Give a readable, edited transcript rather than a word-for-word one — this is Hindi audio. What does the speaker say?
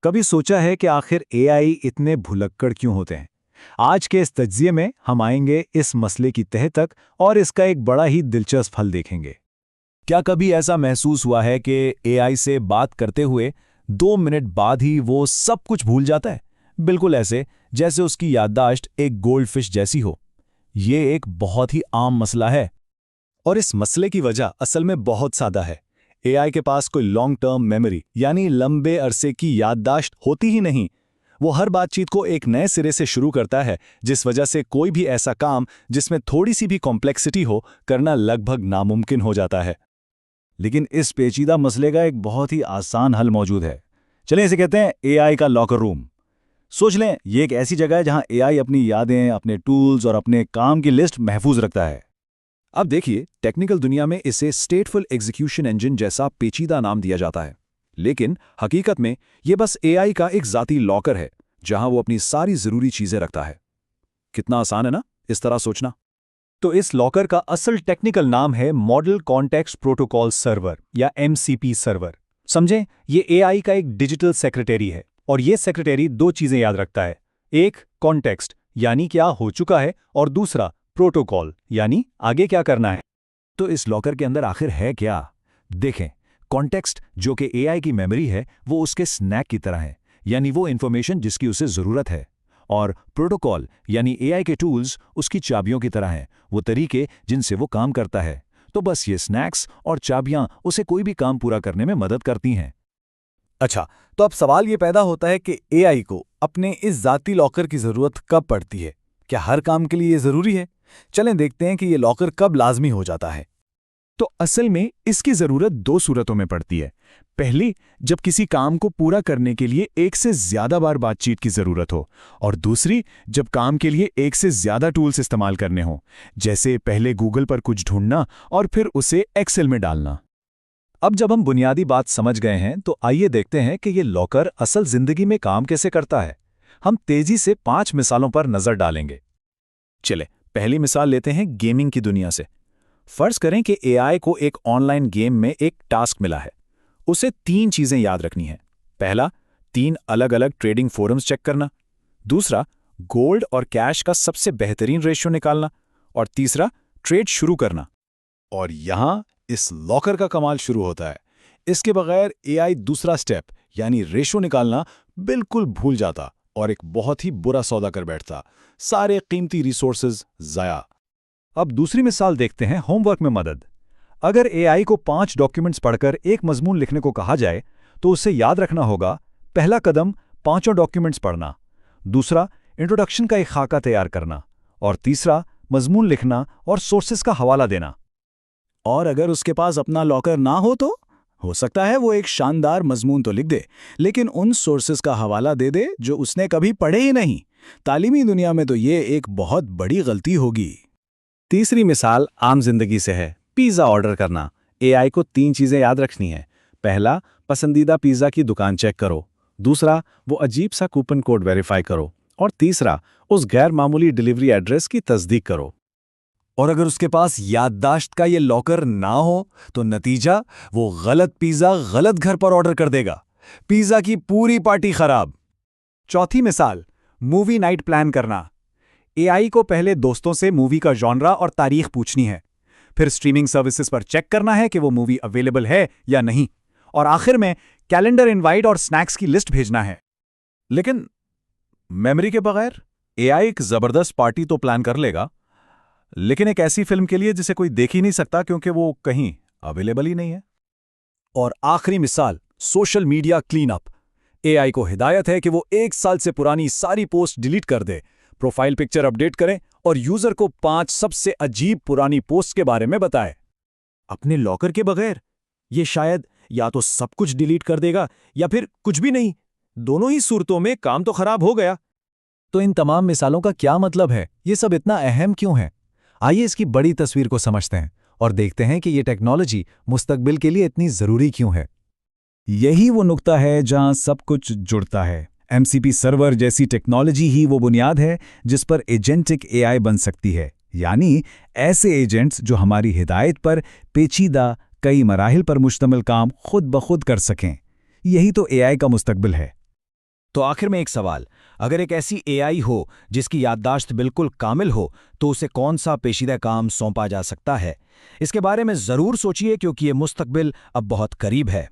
कभी सोचा है कि आखिर एआई इतने भुलक्कड़ क्यों होते हैं? आज के इस तज्जिये में हम आएंगे इस मसले की तह तक और इसका एक बड़ा ही दिलचस्प हल देखेंगे। क्या कभी ऐसा महसूस हुआ है कि एआई से बात करते हुए 2 मिनट बाद ही वो सब कुछ भूल जाता है? बिल्कुल ऐसे जैसे उसकी याददाश्त एक गोल्डफिश जैसी हो। ये एक बहुत ही आम मसला है। और इस मसले की वजह असल में बहुत सादा है। एआई के पास कोई लॉन्ग टर्म मेमोरी यानी लंबे अरसे की याददाश्त होती ही नहीं। वो हर बातचीत को एक नए सिरे से शुरू करता है, जिस वजह से कोई भी ऐसा काम जिसमें थोड़ी सी भी कॉम्प्लेक्सिटी हो करना लगभग नामुमकिन हो जाता है। लेकिन इस पेचीदा मसले का एक बहुत ही आसान हल मौजूद है। चलें इसे कहते हैं एआई का लॉकर रूम। सोच लें, ये एक ऐसी जगह है जहां एआई अपनी यादें, अपने टूल्स और अपने काम की लिस्ट महफूज रखता है। अब देखिए, टेक्निकल दुनिया में इसे स्टेटफुल एग्जीक्यूशन इंजन जैसा पेचीदा नाम दिया जाता है, लेकिन हकीकत में ये बस एआई का एक ज़ाती लॉकर है जहां वो अपनी सारी ज़रूरी चीज़ें रखता है। कितना आसान है ना इस तरह सोचना। तो इस लॉकर का असल टेक्निकल नाम है मॉडल कॉन्टेक्स्ट प्रोटोकॉल सर्वर या एमसीपी सर्वर। समझें, ये एआई का एक डिजिटल सेक्रेटरी है और ये सेक्रेटरी दो चीज़ें याद रखता है। एक, कॉन्टेक्स्ट यानी क्या हो चुका है, और दूसरा प्रोटोकॉल यानी आगे क्या करना है। तो इस लॉकर के अंदर आखिर है क्या? देखें, कॉन्टेक्स्ट जो कि एआई की मेमोरी है, वो उसके स्नैक की तरह है, यानी वो इंफॉर्मेशन जिसकी उसे ज़रूरत है। और प्रोटोकॉल यानी एआई के टूल्स उसकी चाबियों की तरह हैं, वो तरीके जिनसे वो काम करता है। तो बस ये स्नैक्स और चाबियां उसे कोई भी काम पूरा करने में मदद करती हैं। अच्छा, तो अब सवाल ये पैदा होता है कि एआई को अपने इस ज़ाती लॉकर की ज़रूरत कब पड़ती है? क्या हर काम के लिए ये ज़रूरी है? चलें देखते हैं कि ये लॉकर कब लाजमी हो जाता है। तो असल में इसकी ज़रूरत दो सूरतों में पड़ती है। पहली, जब किसी काम को पूरा करने के लिए एक से ज़्यादा बार बातचीत की ज़रूरत हो, और दूसरी, जब काम के लिए एक से ज़्यादा टूल्स इस्तेमाल करने हों, जैसे पहले गूगल पर कुछ ढूंढना और फिर उसे एक्सेल में डालना। अब जब हम बुनियादी बात समझ गए हैं, तो आइए देखते हैं कि ये लॉकर असल जिंदगी में काम कैसे करता है। हम तेजी से 5 मिसालों पर नजर डालेंगे। चले, पहली मिसाल लेते हैं गेमिंग की दुनिया से। फर्ज करें कि एआई को एक ऑनलाइन गेम में एक टास्क मिला है। उसे 3 चीजें याद रखनी है। पहला, 3 अलग-अलग ट्रेडिंग फोरम्स चेक करना। दूसरा, गोल्ड और कैश का सबसे बेहतरीन रेशियो निकालना। और तीसरा, ट्रेड शुरू करना। और यहां इस लॉकर का कमाल शुरू होता है। इसके बगैर एआई दूसरा स्टेप यानी रेशो निकालना बिल्कुल भूल जाता और एक बहुत ही बुरा सौदा कर बैठता। सारे कीमती रिसोर्सेज ज़ाया। अब दूसरी मिसाल देखते हैं होमवर्क में मदद। अगर एआई को 5 डॉक्यूमेंट्स पढ़कर एक मजमून लिखने को कहा जाए, तो उसे याद रखना होगा, पहला कदम 5 डॉक्यूमेंट्स पढ़ना, दूसरा इंट्रोडक्शन का एक खाका तैयार करना, और तीसरा मजमून लिखना और सोर्सेस का हवाला देना। और अगर उसके पास अपना लॉकर ना हो सकता है वो एक शानदार मजमून तो लिख दे, लेकिन उन सोर्सेस का हवाला दे दे जो उसने कभी पढ़े ही नहीं। तालीमी दुनिया में तो ये एक बहुत बड़ी गलती होगी। तीसरी मिसाल आम जिंदगी से है, पिज़्ज़ा ऑर्डर करना। एआई को 3 चीज़ें याद रखनी है। पहला, पसंदीदा पिज़्ज़ा की दुकान चेक करो। दूसरा, वो अजीब सा कूपन कोड वेरीफाई करो। और तीसरा, उस गैर मामूली डिलीवरी एड्रेस की तस्दीक करो। और अगर उसके पास याददाश्त का ये लॉकर ना हो, तो नतीजा, वो गलत पिज़्ज़ा गलत घर पर ऑर्डर कर देगा। पिज़्ज़ा की पूरी पार्टी खराब। चौथी मिसाल, मूवी नाइट प्लान करना। एआई को पहले दोस्तों से मूवी का जॉनरा और तारीख पूछनी है, फिर स्ट्रीमिंग सर्विसेज पर चेक करना है कि वो मूवी अवेलेबल है या नहीं, और आखिर में कैलेंडर इनवाइट और स्नैक्स की लिस्ट भेजना है। लेकिन मेमोरी के बगैर एआई एक जबरदस्त पार्टी तो प्लान कर लेगा, लेकिन एक ऐसी फिल्म के लिए जिसे कोई देख ही नहीं सकता क्योंकि वो कहीं अवेलेबल ही नहीं है। और आखिरी मिसाल, social media clean up. AI को हिदायत है कि वो 1 साल से पुरानी सारी पोस्ट डिलीट कर दे, प्रोफाइल पिक्चर अपडेट करें और यूजर को 5 सबसे अजीब पुरानी पोस्ट के बारे में बताए। अपने लॉकर के बगैर ये शायद या तो सब कुछ डिलीट कर देगा या फिर कुछ भी नहीं। दोनों ही सूरतों में काम तो खराब हो गया। तो इन तमाम मिसालों का क्या मतलब है? ये सब इतना अहम क्यों है? आइए इसकी बड़ी तस्वीर को समझते हैं और देखते हैं कि ये टेक्नोलॉजी मुस्तकबिल के लिए इतनी ज़रूरी क्यों है। यही वो नुक्ता है जहां सब कुछ जुड़ता है। एमसीपी सर्वर जैसी टेक्नोलॉजी ही वो बुनियाद है जिस पर एजेंटिक एआई बन सकती है, यानी ऐसे एजेंट्स जो हमारी हिदायत पर पेचीदा कई मराहिल पर मुश्तमिल काम खुद ब खुद कर सकें। यही तो एआई का मुस्तकबिल है। तो आखिर में एक सवाल, अगर एक ऐसी एआई हो जिसकी याददाश्त बिल्कुल कामिल हो, तो उसे कौन सा पेचीदा काम सौंपा जा सकता है? इसके बारे में ज़रूर सोचिए, क्योंकि ये मुस्तकबिल अब बहुत करीब है।